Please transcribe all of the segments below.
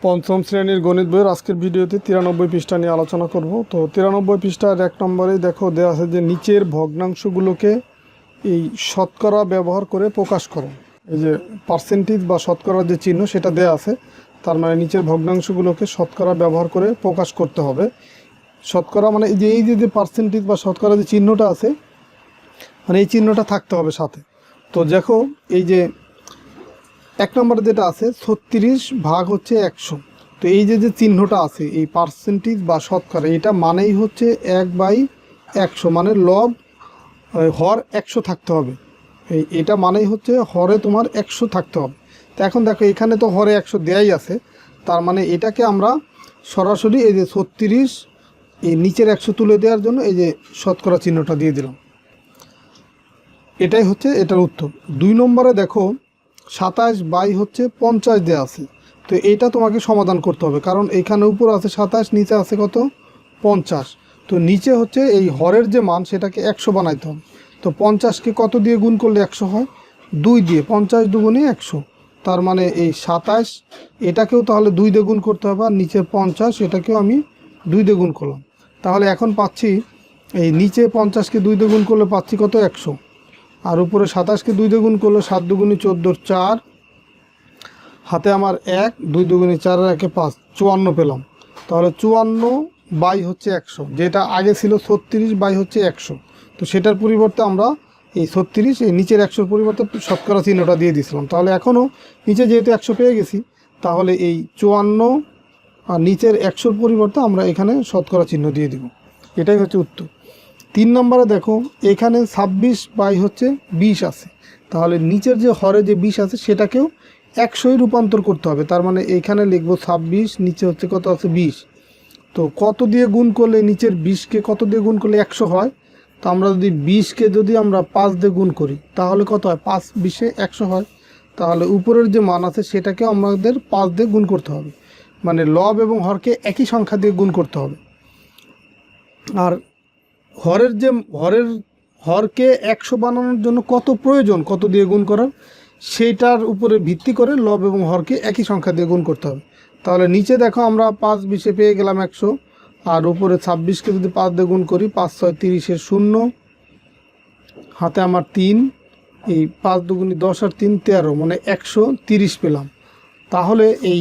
পঞ্চম শ্রেণীর গণিত বইয়ের আজকের ভিডিওতে 93 পৃষ্ঠা নিয়ে আলোচনা করব। তো 93 পৃষ্ঠার 1 নম্বরে দেখো দেওয়া আছে যে নিচের ভগ্নাংশগুলোকে এই শতকরা ব্যবহার করে প্রকাশ করো। এই যে পার্সেন্টেজ বা শতকরার যে চিহ্ন সেটা দেওয়া আছে, তার মানে নিচের ভগ্নাংশগুলোকে শতকরা ব্যবহার করে প্রকাশ করতে হবে। শতকরা মানে এই যে পার্সেন্টেজ বা শতকরা যে চিহ্নটা আছে, মানে এই চিহ্নটা থাকতে হবে সাথে। তো দেখো এই যে 1 নম্বরে যেটা আছে 36 ভাগ হচ্ছে 100। তো এই যে চিহ্নটা আছে এই পার্সেন্টেজ বা শতকরা, এটা মানেই হচ্ছে 1/100, মানে লব হর 100 থাকতে হবে। এটা মানেই হচ্ছে হরে তোমার 100 থাকতে হবে। তো এখন দেখো এখানে তো হরে 100 দেয়াই আছে, তার মানে এটাকে আমরা সরাসরি এই যে 36 এই নিচের 100 তুলে দেওয়ার জন্য এই যে শতকরা চিহ্নটা দিয়ে দিলাম। এটাই হচ্ছে এটার উত্তর। 2 নম্বরে দেখো 27/50 দেওয়া আছে। তো এটা তোমাকে সমাধান করতে হবে, কারণ এখানে উপর আছে 27, নিচে আছে কত 50। তো নিচে হচ্ছে এই হরের যে মান সেটাকে 100 বানাইতে হবে। তো 50কে কত দিয়ে গুণ করলে 100 হয়? 2 দিয়ে। 50 দুগুণে 100, তার মানে এই 27 এটাকেও তাহলে 2 দিয়ে গুণ করতে হবে, আর নিচের 50 এটাকেও আমি 2 দিয়ে গুণ করলাম। তাহলে এখন পাচ্ছি এই নিচে 50কে 2 দিয়ে গুণ করলে পাচ্ছি কত 100, আর উপরে 27কে 2 দিয়ে গুণ করলে 7 দুগুণে 14, 4 হাতে আমার 1, 2 দুগুণে 4 আর 1 5, 54 পেলাম। তাহলে 54/100, যেটা আগে ছিল 36/100। তো সেটার পরিবর্তে আমরা এই 36 এই নিচের 100-র পরিবর্তে শতকরা চিহ্নটা দিয়ে দিয়েছিলাম। তাহলে এখনও নিচে যেহেতু 100 পেয়ে গেছি, তাহলে এই 54 আর নিচের 100-র পরিবর্তে আমরা এখানে শতকরা চিহ্ন দিয়ে দিব। এটাই হচ্ছে উত্তর। 3 নম্বরে দেখো এখানে 26/20 আছে। তাহলে নিচের যে হরে যে 20 আছে সেটাকেও 100-এ রূপান্তর করতে হবে। তার মানে এখানে লিখবো 26, নিচে হচ্ছে কত আছে 20। তো কত দিয়ে গুণ করলে নিচের 20কে কত দিয়ে গুণ করলে 100 হয়? তো আমরা যদি 20কে যদি আমরা 5 দিয়ে গুণ করি তাহলে কত হয়? 5×20 100 হয়। তাহলে উপরের যে মান আছে সেটাকে আমাদের 5 দিয়ে গুণ করতে হবে, মানে লব এবং হরকে একই সংখ্যা দিয়ে গুণ করতে হবে। আর হরকে 100 বানানোর জন্য কত প্রয়োজন, কত দিয়ে গুণ করার, সেইটার উপরে ভিত্তি করে লব এবং হরকে একই সংখ্যা দিয়ে গুণ করতে হবে। তাহলে নিচে দেখো আমরা 5×20 পেয়ে গেলাম 100, আর উপরে 26কে যদি 5 দিয়ে গুণ করি 5 6 30 0, হাতে আমার 3, এই 5 দুগুণে 10 আর 3 13, মানে 130 পেলাম। তাহলে এই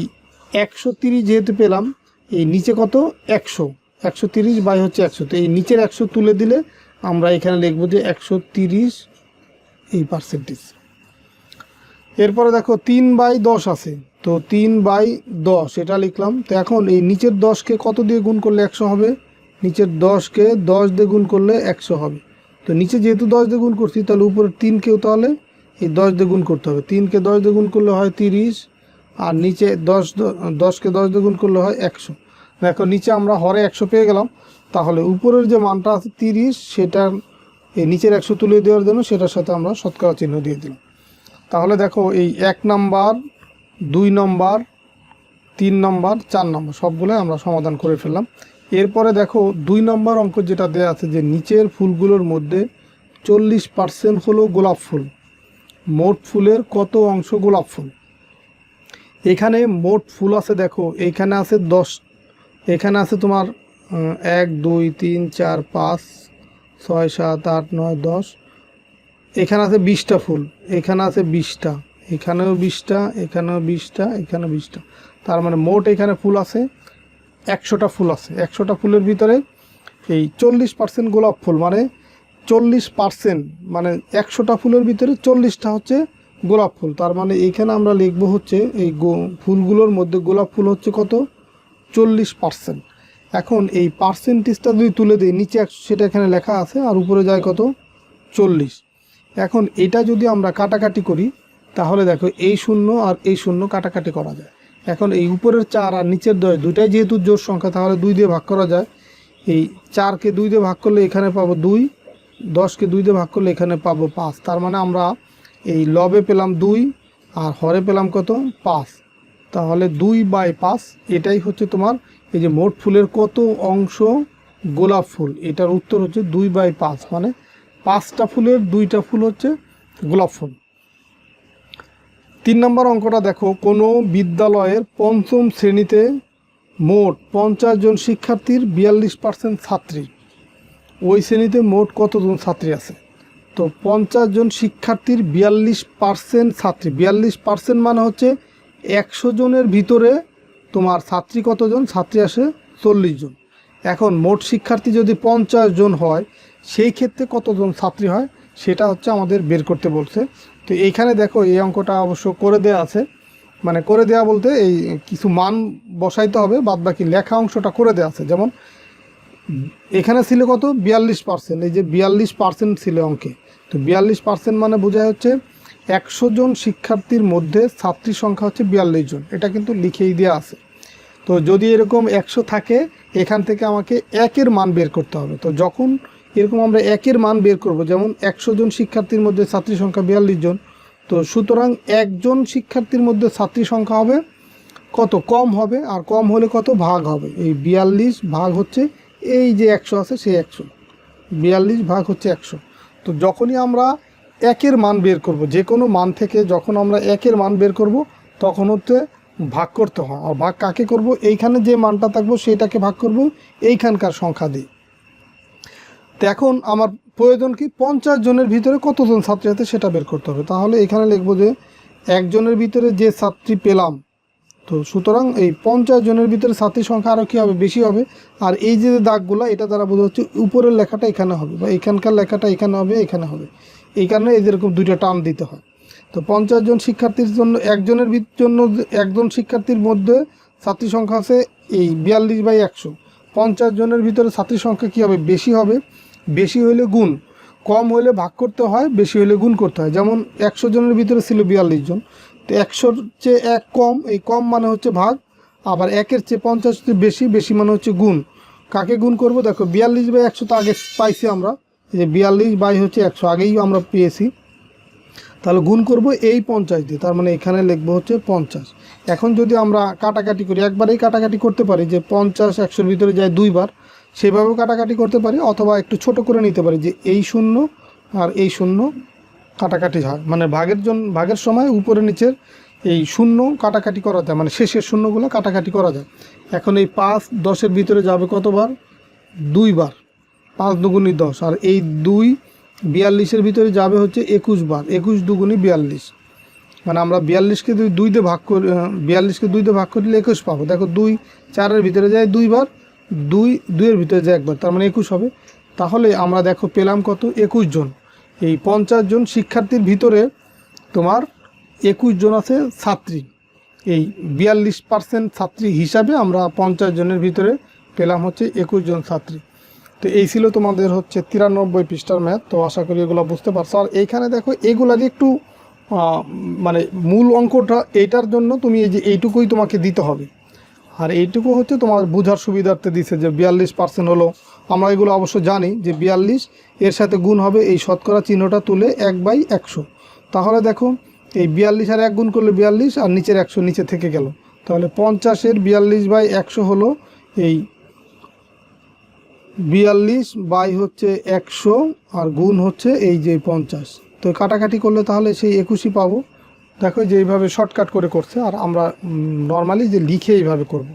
130 যেহেতু পেলাম, এই নিচে কত 130/100। তো এই নিচের 100 তুলে দিলে আমরা এখানে লিখব যে 130 এই পার্সেন্টেজ। এরপরে দেখো 3/10 আছে। তো 3/10 এটা লিখলাম। তো এখন এই নিচের 10কে কত দিয়ে গুণ করলে 100 হবে? নিচের 10কে 10 দিয়ে গুণ করলে 100 হবে। তো নিচে যেহেতু 10 দিয়ে গুণ করছি, তাহলে উপরে 3কেও তাহলে এই 10 দিয়ে গুণ করতে হবে। 3কে 10 দিয়ে গুণ করলে হয় 30, আর নিচে 10কে 10 দিয়ে গুণ করলে হয় 100। দেখো নিচে আমরা হরে 100 পেয়ে গেলাম। তাহলে উপরের যে মানটা আছে 30, সেটার এই নিচের 100 তুলে দেওয়ার জন্য সেটার সাথে আমরা শতকরা চিহ্ন দিয়ে দিলাম। তাহলে দেখো এই 1 নম্বর, 2 নম্বর, 3 নম্বর, 4 নম্বর সবগুলো আমরা সমাধান করে ফেললাম। এরপরে দেখো 2 নম্বর অঙ্ক যেটা দেওয়া আছে যে নিচের ফুলগুলোর মধ্যে 40% হলো গোলাপ ফুল, মোট ফুলের কত অংশ গোলাপ ফুল? এখানে মোট ফুল আছে দেখো, এইখানে আছে 10, এখানে আছে তোমার 1 2 3 4 5 6 7 8 9 10, এখানে আছে 20টা ফুল, এখানে আছে 20টা, এখানেও 20টা, এখানেও 20টা, এখানেও 20টা। তার মানে মোট এখানে ফুল আছে 100টা ফুল আছে। 100টা ফুলের ভিতরে এই 40% গোলাপ ফুল, মানে 40%, মানে 100টা ফুলের ভিতরে 40টা হচ্ছে গোলাপ ফুল। তার মানে এইখানে আমরা লিখব হচ্ছে এই ফুলগুলোর মধ্যে গোলাপ ফুল হচ্ছে কত 40%। এখন এই পার্সেন্টেজটা যদি তুলে দিই নিচে 100 সেটা এখানে লেখা আছে, আর উপরে যায় কত 40। এখন এটা যদি আমরা কাটাকাটি করি তাহলে দেখো এই 0 আর এই 0 কাটাকাটি করা যায়। এখন এই উপরের 4 আর নিচের 10 দুইটাই যেহেতু জোড় সংখ্যা, তাহলে 2 দিয়ে ভাগ করা যায়। এই 4কে 2 দিয়ে ভাগ করলে এখানে পাবো 2, 10কে 2 দিয়ে ভাগ করলে এখানে পাবো 5। তার মানে আমরা এই লবে পেলাম 2 আর হরে পেলাম কত 5। তাহলে 2/5 এটাই হচ্ছে তোমার এই যে মোট ফুলের কত অংশ গোলাপ ফুল, এটার উত্তর হচ্ছে 2/5, মানে 5টা ফুলের 2টা ফুল হচ্ছে গোলাপ ফুল। 3 নম্বর অঙ্কটা দেখো, কোনো বিদ্যালয়ের 5ম শ্রেণীতে মোট 50 জন শিক্ষার্থীর 42% ছাত্রী। ওই শ্রেণীতে মোট কতজন ছাত্রী আছে? তো 50 জন শিক্ষার্থীর 42% ছাত্রী, 42% মানে হচ্ছে 100 জনের ভিতরে তোমার ছাত্রী কতজন? ছাত্রী আসে 40 জন। এখন মোট শিক্ষার্থী যদি 50 জন হয়, সেই ক্ষেত্রে কতজন ছাত্রী হয় সেটা হচ্ছে আমাদের বের করতে বলছে। তো এইখানে দেখো এই অঙ্কটা অবশ্য করে দেওয়া আছে, মানে করে দেওয়া বলতে এই কিছু মান বসাইতে হবে, বাদ বাকি লেখা অংশটা করে দেওয়া আছে। যেমন এখানে ছিল কত? 42%। এই যে 42% ছিল অঙ্কে। তো 42% মানে বোঝায় হচ্ছে 100 জন শিক্ষার্থীর মধ্যে ছাত্রী সংখ্যা হচ্ছে 42 জন। এটা কিন্তু লিখেই দেওয়া আছে। তো যদি এরকম 100 থাকে, এখান থেকে আমাকে 1-এর মান বের করতে হবে। তো যখন এরকম আমরা 1-এর মান বের করব, যেমন 100 জন শিক্ষার্থীর মধ্যে ছাত্রী সংখ্যা 42 জন, তো সুতরাং একজন শিক্ষার্থীর মধ্যে ছাত্রী সংখ্যা হবে কত? কম হবে। আর কম হলে কত? ভাগ হবে। এই 42 ভাগ হচ্ছে এই যে 100 আছে, সেই 100, 42 ভাগ হচ্ছে 100। তো যখনই আমরা 1-এর মান বের করব, যে কোনো মান থেকে যখন আমরা 1-এর মান বের করব, তখন হচ্ছে ভাগ করতে হয়। আর ভাগ কাকে করব? এইখানে যে মানটা থাকবো সেটাকে ভাগ করব এইখানকার সংখ্যা দিয়ে। তো এখন আমার প্রয়োজন কি? 50 জনের ভিতরে কতজন ছাত্রী আছে সেটা বের করতে হবে। তাহলে এখানে লিখবো যে একজনের ভিতরে যে ছাত্রী পেলাম, তো সুতরাং এই 50 জনের ভিতরে ছাত্রীর সংখ্যা আরও কী হবে? বেশি হবে। আর এই যে দাগগুলো, এটা দ্বারা বোঝা হচ্ছে উপরের লেখাটা এখানে হবে, বা এখানকার লেখাটা এখানে হবে, এখানে হবে। এই কারণে এরকম দুইটা টার্ম দিতে হয়। তো 50 জন শিক্ষার্থীর জন্য একজন শিক্ষার্থীর মধ্যে ছাত্রী সংখ্যা আছে এই 42/100। 50 জনের ভিতরে ছাত্রীর সংখ্যা কী হবে? বেশি হবে। বেশি হইলে গুণ, কম হইলে ভাগ করতে হয়, বেশি হইলে গুণ করতে হয়। যেমন 100 জনের ভিতরে ছিল 42 জন, তো 100-র চেয়ে 1 কম, এই কম মানে হচ্ছে ভাগ। আবার 1-এর চেয়ে 50 বেশি, বেশি মানে হচ্ছে গুণ। কাকে গুণ করব? দেখো 42/100 তো আগে পাইছি আমরা, এই যে 42/100 আগেই আমরা পেয়েছি। তাহলে গুণ করব এই 50 দিয়ে, তার মানে এখানে লিখবো হচ্ছে 50। এখন যদি আমরা কাটাকাটি করি, একবারেই কাটাকাটি করতে পারি, যে 50 100-র ভিতরে যায় 2 বার, সেভাবেও কাটাকাটি করতে পারি, অথবা একটু ছোট করে নিতে পারি, যে এই 0 আর এই 0 কাটাকাটি হয়, মানে ভাগের সময় উপরে নিচের এই 0 কাটাকাটি করা যায়, মানে শেষের শূন্যগুলো কাটাকাটি করা যায়। এখন এই 5 10-এর ভিতরে যাবে কতবার? 2 বার, 5 দুগুণী 10। আর এই 2 42-এর ভিতরে যাবে হচ্ছে 21 বার, 21 দুগুণী 42। মানে আমরা 42কে 2 দিয়ে ভাগ করি, 42কে 2 দিয়ে ভাগ করলে 21 পাবো। দেখো 2 4-এর ভিতরে যায় 2 বার, 2-এর ভিতরে যায় 1 বার, তার মানে 21 হবে। তাহলে আমরা দেখো পেলাম কত? 21 জন। এই 50 জন শিক্ষার্থীর ভিতরে তোমার 21 জন আছে ছাত্রী। এই 42% ছাত্রী হিসাবে আমরা 50 জনের ভিতরে পেলাম হচ্ছে 21 জন ছাত্রী। তো এই ছিল তোমাদের হচ্ছে 93 পৃষ্ঠার ম্যাথ। তো আশা করি এগুলো বুঝতে পারছো। আর এইখানে দেখো এগুলা যে একটু মানে মূল অঙ্কটা, এইটার জন্য তুমি এই যে এইটুকুই তোমাকে দিতে হবে। আর এইটুকু হচ্ছে তোমার বোঝার সুবিধার্থে দিছে, যে 42% হলো। আমরা এগুলো অবশ্য জানি যে 42 এর সাথে গুণ হবে, এই শতকরা চিহ্নটা তুলে 1/100। তাহলে দেখো এই 42 আর 1 গুণ করলে 42, আর নিচের 100 নিচে থেকে গেল। তাহলে 50-এর 42/100 হলো এই 42/100, আর গুণ হচ্ছে এই যে 50। তো কাটাকাটি করলে তাহলে সেই 21ই পাবো। দেখো যে এইভাবে শর্টকাট করে করছে, আর আমরা নর্মালি যে লিখে এইভাবে করব,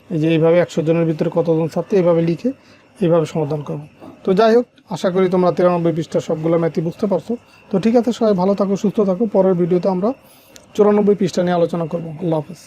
এই যে এইভাবে 100 জনের ভিতরে কতজন ছাত্রী, এইভাবে লিখে এইভাবে সমাধান করব। তো যাই হোক, আশা করি তোমরা 93 পৃষ্ঠার সবগুলো ম্যাথই বুঝতে পারছো। তো ঠিক আছে, সবাই ভালো থাকো, সুস্থ থাকো। পরের ভিডিওতে আমরা 94 পৃষ্ঠা নিয়ে আলোচনা করব। আল্লাহ হাফেজ।